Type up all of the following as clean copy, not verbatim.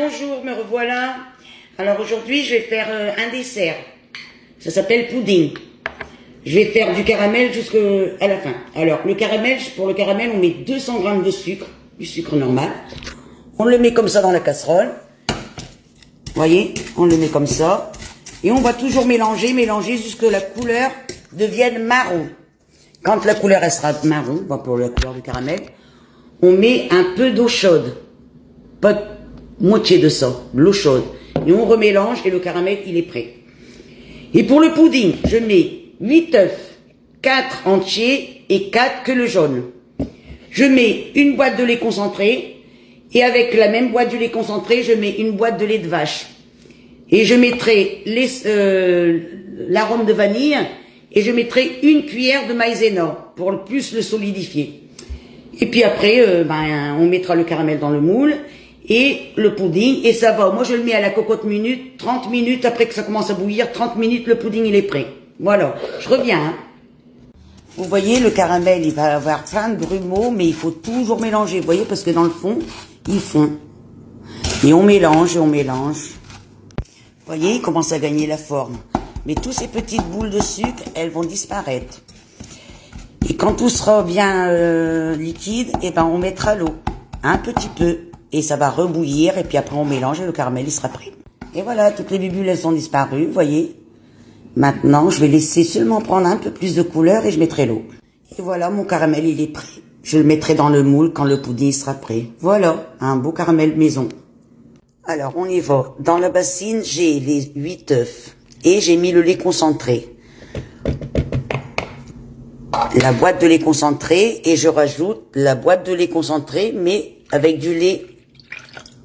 Bonjour, me revoilà. Alors aujourd'hui, je vais faire un dessert. Ça s'appelle pudding. Je vais faire du caramel jusqu'à la fin. Alors, le caramel, pour le caramel, on met 200 grammes de sucre, du sucre normal. On le met comme ça dans la casserole. Vous voyez, on le met comme ça. Et on va toujours mélanger jusqu'à ce que la couleur devienne marron. Quand la couleur elle sera marron, pour la couleur du caramel, on met un peu d'eau chaude. Pas moitié de ça, de l'eau chaude. Et on remélange et le caramel, il est prêt. Et pour le pudding, je mets 8 œufs, 4 entiers et 4 que le jaune. Je mets une boîte de lait concentré et avec la même boîte de lait concentré, je mets une boîte de lait de vache. Et je mettrai l'arôme de vanille et je mettrai une cuillère de maïzena pour plus le solidifier. Et puis après, on mettra le caramel dans le moule et le pudding et ça va. Moi, je le mets à la cocotte minute, 30 minutes après que ça commence à bouillir, 30 minutes, le pudding il est prêt. Voilà, je reviens. Hein. Vous voyez, le caramel, il va avoir plein de grumeaux, mais il faut toujours mélanger, vous voyez, parce que dans le fond, il fond. Et on mélange et on mélange. Vous voyez, il commence à gagner la forme. Mais toutes ces petites boules de sucre, elles vont disparaître. Et quand tout sera bien liquide, et on mettra l'eau. Un petit peu. Et ça va rebouillir. Et puis après, on mélange et le caramel, il sera prêt. Et voilà, toutes les bulles, elles sont disparues, vous voyez. Maintenant, je vais laisser seulement prendre un peu plus de couleur et je mettrai l'eau. Et voilà, mon caramel, il est prêt. Je le mettrai dans le moule quand le pudding sera prêt. Voilà, un beau caramel maison. Alors, on y va. Dans la bassine, j'ai les 8 œufs. Et j'ai mis le lait concentré. La boîte de lait concentré. Et je rajoute la boîte de lait concentré, mais avec du lait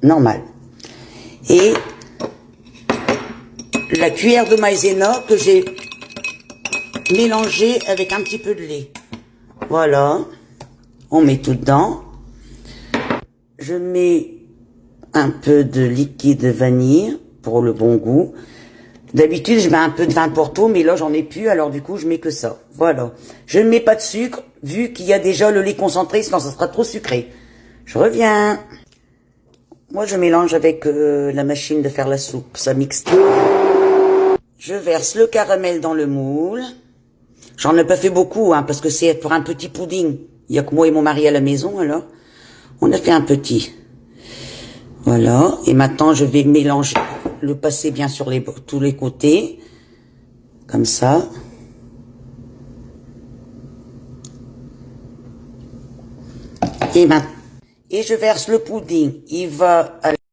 normal. Et la cuillère de maïzena que j'ai mélangée avec un petit peu de lait. Voilà. On met tout dedans. Je mets un peu de liquide vanille pour le bon goût. D'habitude, je mets un peu de vin Porto, mais là, j'en ai plus, alors du coup, je mets que ça. Voilà. Je ne mets pas de sucre, vu qu'il y a déjà le lait concentré, sinon ça sera trop sucré. Je reviens. Moi, je mélange avec la machine de faire la soupe. Ça mixe tout. Je verse le caramel dans le moule. J'en ai pas fait beaucoup, hein, parce que c'est pour un petit pudding. Il y a que moi et mon mari à la maison, alors. On a fait un petit. Voilà. Et maintenant, je vais mélanger, le passer bien sur tous les côtés. Comme ça. Et je verse le pudding. Il va à